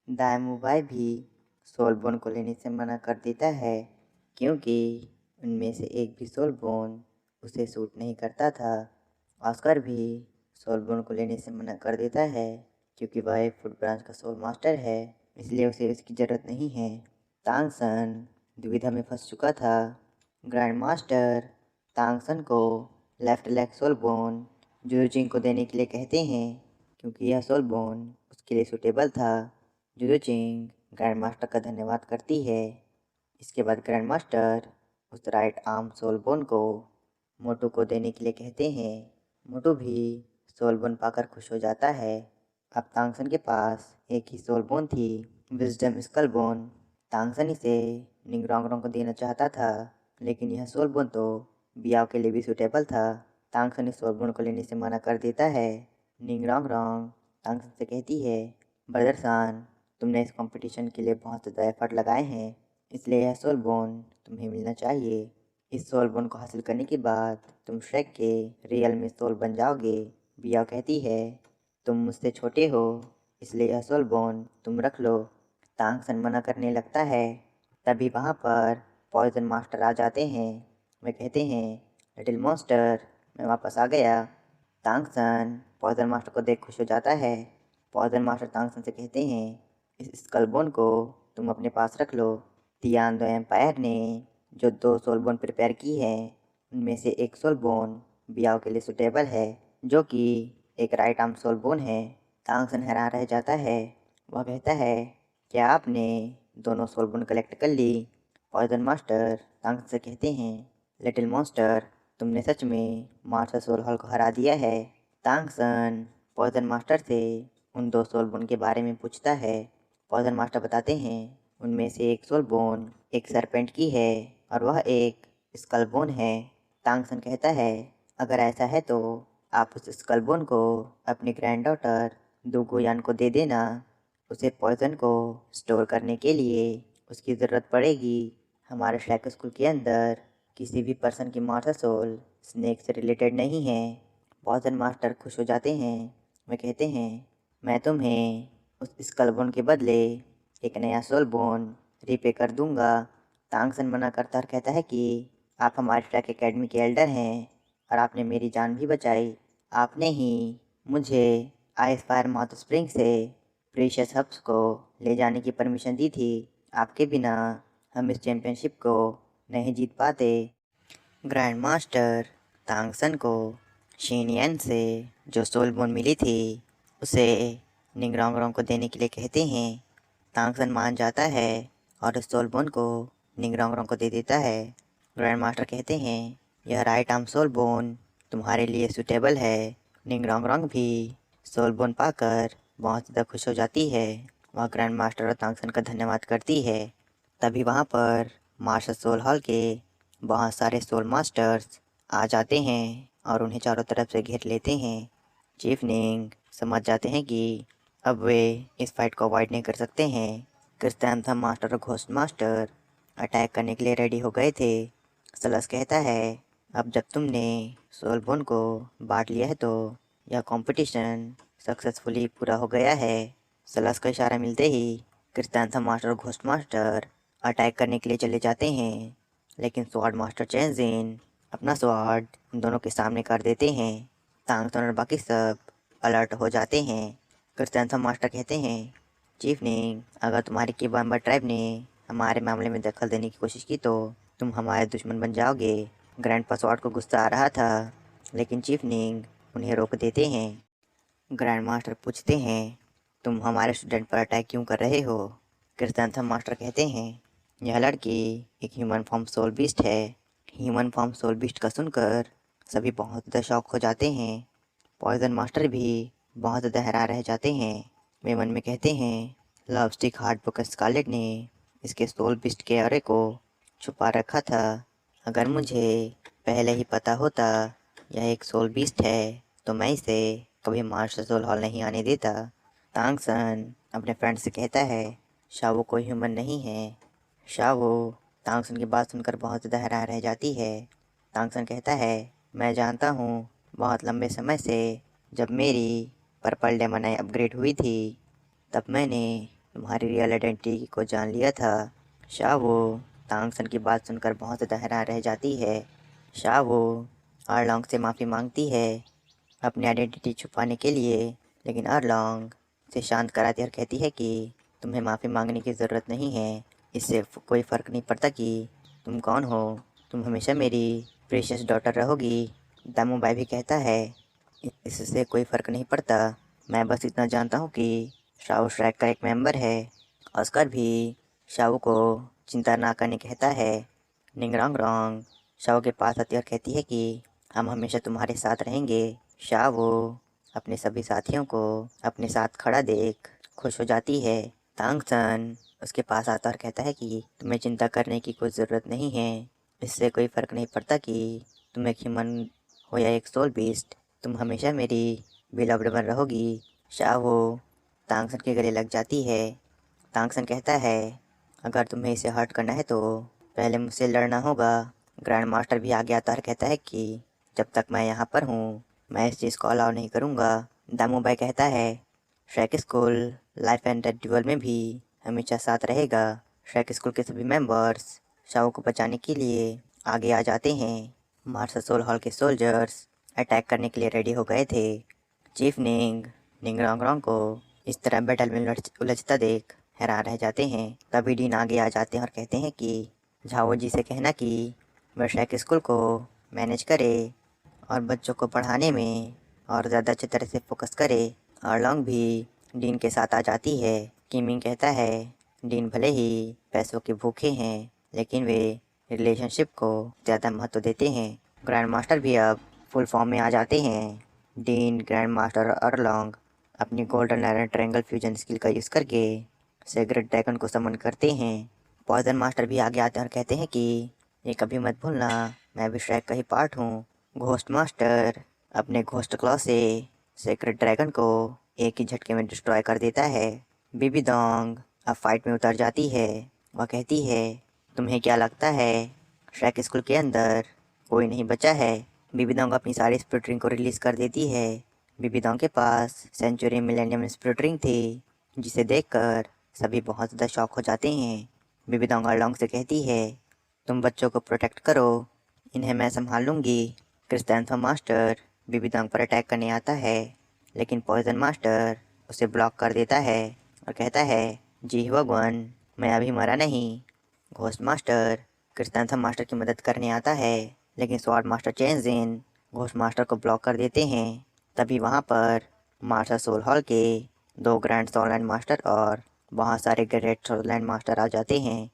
दामुबाई भी सोलबोन को लेने से मना कर देता है क्योंकि उनमें से एक भी सोलबोन उसे सूट नहीं करता था। ऑस्कर भी सोलबोन को लेने से मना कर देता है क्योंकि वह एक फुट ब्रांच का सोल मास्टर है, इसलिए उसे इसकी ज़रूरत नहीं है। तांगसन दुविधा में फंस चुका था। ग्रैंड मास्टर तांगसन को लेफ्ट लेग सोलबोन जुरुचिंग को देने के लिए कहते हैं क्योंकि यह सोलबोन उसके लिए सूटेबल था। जुरुचिंग ग्रैंड मास्टर का धन्यवाद करती है। इसके बाद ग्रैंड मास्टर उस राइट आर्म सोलबोन को मोटू को देने के लिए कहते हैं। मोटू भी सोलबोन पाकर खुश हो जाता है। अब तांगसन के पास एक ही सोलबोन थी, विजडम स्कलबोन। तांगसन इसे निंगरोंगरों को देना चाहता था, लेकिन यह सोलबोन तो बियाओ के लिए भी सूटेबल था। तांगसन इस सोलबोन को लेने से मना कर देता है। निंगरोंगरोंग तांगसन से कहती है, ब्रदर सान, तुमने इस कंपटीशन के लिए बहुत ज़्यादा एफर्ट लगाए हैं, इसलिए यह सोलबोन तुम्हें मिलना चाहिए। इस सोलबोन को हासिल करने के बाद तुम श्रेक के रियल में सोल बन जाओगे। बियाओ कहती है, तुम मुझसे छोटे हो, इसलिए यह सोलबोन तुम रख लो। तांगसन मना करने लगता है। तभी वहाँ पर पॉइजन मास्टर आ जाते हैं। वे कहते हैं, लिटिल मॉन्स्टर, मैं वापस आ गया। तांगसन पॉइजन मास्टर को देख खुश हो जाता है। पॉइजन मास्टर तांगसन से कहते हैं, इस स्कलबोन को तुम अपने पास रख लो। तियान दो एम्पायर ने जो 2 सोलबोन प्रिपेयर की है, उनमें से एक सोलबोन बियाओ के लिए सुटेबल है, जो कि एक राइट आर्म सोलबोन है। तांगसन हैरान रह जाता है। वह कहता है, क्या आपने दोनों सोलबोन कलेक्ट कर ली? पॉइजन मास्टर तांगसन से कहते हैं, लिटिल मॉन्स्टर, तुमने सच में मास्टर सोल हॉल को हरा दिया है। तांगसन पॉइजन मास्टर से उन 2 सोलबोन के बारे में पूछता है। पॉइजन मास्टर बताते हैं, उनमें से एक सोलबोन एक सरपेंट की है और वह एक स्कलबोन है। तांगसन कहता है, अगर ऐसा है तो आप उस स्कलबोन को अपनी ग्रैंड डॉटर दुगुयान को दे देना। उसे पॉइजन को स्टोर करने के लिए उसकी ज़रूरत पड़ेगी। हमारे श्रैक स्कूल के अंदर किसी भी पर्सन की मास्टर सोल स्नेक से रिलेटेड नहीं है। पॉइजन मास्टर खुश हो जाते हैं। वे कहते हैं, मैं तुम्हें उस स्कलबोन के बदले एक नया सोलबोन रीपे कर दूंगा। तांगसन मना करता और कहता है कि आप हमारे ट्रैक एकेडमी के एल्डर हैं और आपने मेरी जान भी बचाई। आपने ही मुझे आइस फायर माउथ स्प्रिंग से प्रीशियस हब्स को ले जाने की परमिशन दी थी। आपके बिना हम इस चैम्पियनशिप को नहीं जीत पाते। ग्रैंड मास्टर तांगसन को शीनियन से जो सोलबोन मिली थी उसे निंगरोंगरों को देने के लिए कहते हैं। तांगसन मान जाता है और उस सोलबोन को निंगरोंगरों को दे देता है। ग्रैंड मास्टर कहते हैं, यह राइट आर्म सोलबोन तुम्हारे लिए सूटेबल है। निंगरोंगरोंग भी सोलबोन पाकर बहुत ज़्यादा खुश हो जाती है। वह ग्रैंड मास्टर और तांगसन का धन्यवाद करती है। तभी वहाँ पर मार्शल सोल हॉल के बहुत सारे सोल मास्टर्स आ जाते हैं और उन्हें चारों तरफ से घेर लेते हैं। चीफ निंग समझ जाते हैं कि अब वे इस फाइट को अवॉइड नहीं कर सकते हैं। क्रिस्टेंथम मास्टर और घोस्ट मास्टर अटैक करने के लिए रेडी हो गए थे। सलस कहता है, अब जब तुमने सोलबोन को बांट लिया है तो यह कंपटीशन सक्सेसफुली पूरा हो गया है। सलस का इशारा मिलते ही क्रिस्टेंथम मास्टर और घोस्ट मास्टर अटैक करने के लिए चले जाते हैं, लेकिन स्वॉर्ड मास्टर चेंजिन अपना स्वॉर्ड उन दोनों के सामने कर देते हैं। तांगसन और बाकी सब अलर्ट हो जाते हैं। क्रिस्टेंथम मास्टर कहते हैं, चीफ निंग, अगर तुम्हारी किबाम्बा ट्राइब ने हमारे मामले में दखल देने की कोशिश की तो तुम हमारे दुश्मन बन जाओगे। ग्रैंड पासवर्ड को गुस्सा आ रहा था, लेकिन चीफ निंग उन्हें रोक देते हैं। ग्रैंड मास्टर पूछते हैं, तुम हमारे स्टूडेंट पर अटैक क्यों कर रहे हो? क्रिस्टेंथम मास्टर कहते हैं, यह लड़की एक ह्यूमन फॉर्म सोल बीस्ट है। ह्यूमन फॉर्म सोल बीस्ट का सुनकर सभी बहुत ज़्यादा शॉक हो जाते हैं। पॉइजन मास्टर भी बहुत ज़्यादा हैरान रह जाते हैं। वे मन में कहते हैं, love stick heart book Scarlet ने इसके सोल बीस्ट के ऑरे को छुपा रखा था। अगर मुझे पहले ही पता होता यह एक सोल बीस्ट है तो मैं इसे कभी मास्टर सोल हॉल नहीं आने देता। तांगसन अपने फ्रेंड से कहता है, शावो कोई ह्यूमन नहीं है। शावो तांगसन की बात सुनकर बहुत ज़्यादा हैरान रह जाती है। तांगसन कहता है, मैं जानता हूँ, बहुत लंबे समय से जब मेरी पर्पल डेमन आई अपग्रेड हुई थी तब मैंने तुम्हारी रियल आइडेंटिटी को जान लिया था। शावो तांगसन की बात सुनकर बहुत ज़्यादा हैरान रह जाती है। शावो अरलोंग से माफ़ी मांगती है अपनी आइडेंटिटी छुपाने के लिए, लेकिन अरलोंग उसे शांत कराती और कहती है कि तुम्हें माफ़ी मांगने की ज़रूरत नहीं है। इससे कोई फ़र्क नहीं पड़ता कि तुम कौन हो, तुम हमेशा मेरी प्रेशियस डॉटर रहोगी। दामूबाई भी कहता है इससे कोई फ़र्क नहीं पड़ता, मैं बस इतना जानता हूँ कि शाओ श्रैक का एक मेंबर है। ऑस्कर भी शाओ को चिंता ना करने कहता है। निंगरोंग रोंग शाओ के पास आती और कहती है कि हम हमेशा तुम्हारे साथ रहेंगे। शाओ अपने सभी साथियों को अपने साथ खड़ा देख खुश हो जाती है। तांगसन उसके पास आता और कहता है कि तुम्हें चिंता करने की कोई ज़रूरत नहीं है, इससे कोई फ़र्क नहीं पड़ता कि तुम एक ह्यूमन हो या एक सोल बीस्ट, तुम हमेशा मेरी बिलव्ड बन रहोगी। शाओ तांगसन के गले लग जाती है। तांगसन कहता है अगर तुम्हें इसे हर्ट करना है तो पहले मुझसे लड़ना होगा। ग्रैंड मास्टर भी आगे आता और कहता है कि जब तक मैं यहाँ पर हूँ मैं इस चीज़ को अलाउ नहीं करूँगा। दामूबाई कहता है श्रैक school life and death duel में भी हमेशा साथ रहेगा। श्रैक स्कूल के सभी मेंबर्स शाओ को बचाने के लिए आगे आ जाते हैं। मार्शल सोल हॉल के सोल्जर्स अटैक करने के लिए रेडी हो गए थे। चीफ निंगरोंग को इस तरह बैटल में उलझता देख हैरान रह जाते हैं। तभी डीन आगे आ जाते हैं और कहते हैं कि झाओ जी से कहना कि वह श्रैक स्कूल को मैनेज करे और बच्चों को पढ़ाने में और ज़्यादा अच्छी तरह से फोकस करे। अरलोंग भी डीन के साथ आ जाती है। किमिंग कहता है डीन भले ही पैसों के भूखे हैं लेकिन वे रिलेशनशिप को ज़्यादा महत्व देते हैं। ग्रैंड मास्टर भी अब फुल फॉर्म में आ जाते हैं। डीन, ग्रैंड मास्टर और अरलोंग अपनी golden iron triangle fusion skill का यूज़ करके सेक्रेट ड्रैगन को समन करते हैं। पॉइजन मास्टर भी आगे आते हैं और कहते हैं कि ये कभी मत भूलना मैं भी श्रैक का ही पार्ट हूँ। घोस्ट मास्टर अपने घोस्ट क्लॉ से सेक्रेट ड्रैगन को एक ही झटके में डिस्ट्रॉय कर देता है। बीबी डोंग अब फाइट में उतर जाती है। वह कहती है तुम्हें क्या लगता है श्रैक स्कूल के अंदर कोई नहीं बचा है? बीबी डोंग अपनी सारी स्पिरिट रिंग को रिलीज़ कर देती है। बीबी डोंग के पास सेंचुरी मिलेनियम स्पिरिट रिंग थी जिसे देखकर सभी बहुत ज़्यादा शॉक हो जाते हैं। बीबी डोंग अरलोंग से कहती है तुम बच्चों को प्रोटेक्ट करो, इन्हें मैं संभाल लूँगी। क्रिस्टेंथो मास्टर बीबी डोंग पर अटैक करने आता है लेकिन पॉइजन मास्टर उसे ब्लॉक कर देता है और कहता है जी भगवान मैं अभी मरा नहीं। घोस्ट मास्टर क्रिस्टेंथो मास्टर की मदद करने आता है लेकिन sword master changing ghost master को ब्लॉक कर देते हैं। तभी वहाँ पर मार्शल सोल हॉल के 2 ग्रैंड सोलैंड मास्टर और बहुत सारे ग्रेट सोलैंड मास्टर आ जाते हैं।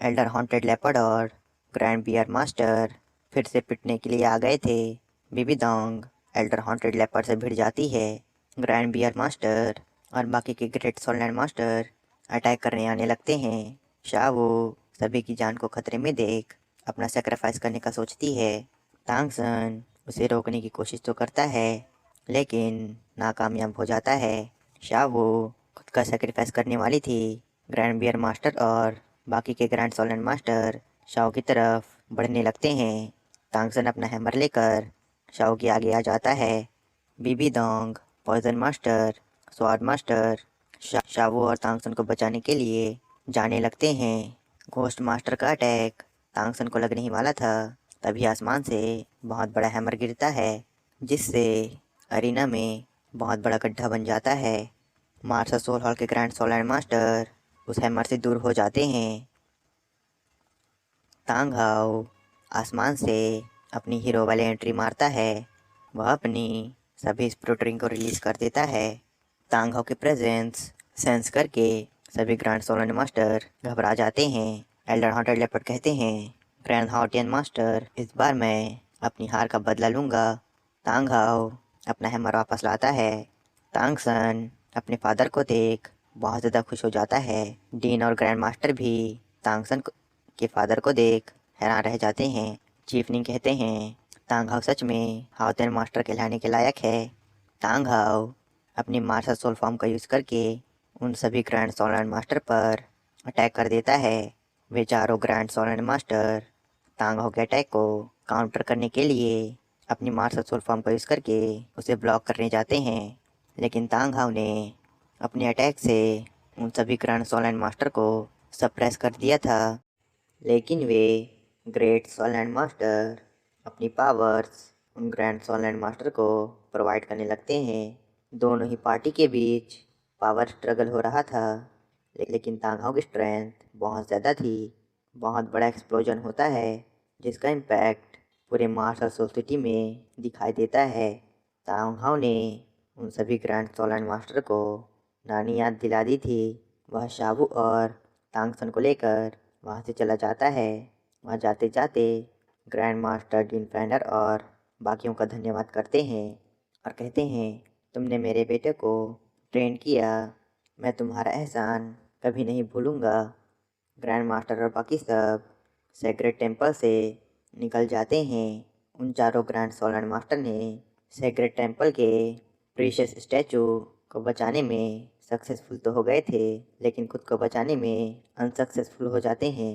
एल्डर हॉन्टेड लेपर्ड और ग्रैंड बियर मास्टर फिर से पिटने के लिए आ गए थे। Bibi Dong elder haunted leopard से भिड़ जाती है। ग्रैंड बियर मास्टर और बाकी के ग्रेट सोलैंड मास्टर अटैक करने आने लगते हैं। शाओ सभी की जान को खतरे में देख अपना सेक्रीफाइस करने का सोचती है। तांगसन उसे रोकने की कोशिश तो करता है लेकिन नाकामयाब हो जाता है। शाओ खुद का सेक्रीफाइस करने वाली थी। ग्रैंड बियर मास्टर और बाकी के ग्रैंड सोलन मास्टर शाओ की तरफ बढ़ने लगते हैं। तांगसन अपना हैमर लेकर शाओ के आगे आ जाता है। Bibi Dong, poison master, sword master Shao और तांगसन को बचाने के लिए जाने लगते हैं। घोस्ट मास्टर का अटैक तांगसन को लगने ही वाला था, तभी आसमान से बहुत बड़ा हैमर गिरता है जिससे अरीना में बहुत बड़ा गड्ढा बन जाता है। मार्शल सोल हॉल के ग्रैंड सोलैंड मास्टर उस हैमर से दूर हो जाते हैं। तांग हाओ आसमान से अपनी हीरो वाले एंट्री मारता है। वह अपनी सभी स्पिरिट रिंग को रिलीज़ कर देता है। तांग हाओ के प्रेजेंस सेंस करके सभी ग्रैंड सोलैंड मास्टर घबरा जाते हैं। एल्डर हॉन्टेड लेपर्ड कहते हैं ग्रैंड हाउटियन मास्टर इस बार मैं अपनी हार का बदला लूँगा। तांग हाओ अपना हैमर वापस लाता है। तांगसन अपने फादर को देख बहुत ज़्यादा खुश हो जाता है। डीन और ग्रैंड मास्टर भी तांगसन के फादर को देख हैरान रह जाते हैं। चीफ निंग कहते हैं तांग हाओ सच में हाउतियन मास्टर कहलाने के लायक है। तांग हाओ अपनी मार्शल सोल फॉर्म का यूज़ करके उन सभी ग्रैंड सोलैंड मास्टर पर अटैक कर देता है। वे चारों ग्रैंड सोलैंड मास्टर तांग हाओ के अटैक को काउंटर करने के लिए अपनी मार्शल सोल फॉर्म का यूज़ करके उसे ब्लॉक करने जाते हैं लेकिन तांग हाओ ने अपने अटैक से उन सभी ग्रैंड सोलैंड मास्टर को सप्रेस कर दिया था। लेकिन वे ग्रेट सोलैंड मास्टर अपनी पावर्स उन ग्रैंड सोलैंड मास्टर को प्रोवाइड करने लगते हैं। दोनों ही पार्टी के बीच पावर स्ट्रगल हो रहा था, लेकिन तांगहाओ की स्ट्रेंथ बहुत ज़्यादा थी। बहुत बड़ा एक्सप्लोजन होता है जिसका इम्पैक्ट पूरे मार्शल सोसाइटी में दिखाई देता है। तांगहाओ ने उन सभी ग्रैंड सोलैंड मास्टर को नानी याद दिला दी थी। वह शाबू और तांगसन को लेकर वहाँ से चला जाता है। वहाँ जाते जाते ग्रैंड मास्टर डीन फैंडर और बाकियों का धन्यवाद करते हैं और कहते हैं, तुमने मेरे बेटे को ट्रेन किया, मैं तुम्हारा एहसान कभी नहीं भूलूंगा। ग्रैंड मास्टर और बाकी सब सेक्रेट टेम्पल से निकल जाते हैं। उन चारों ग्रैंड सोलैंड मास्टर ने सेक्रेट टेम्पल के प्रीशियस स्टैचू को बचाने में सक्सेसफुल तो हो गए थे, लेकिन खुद को बचाने में अनसक्सेसफुल हो जाते हैं।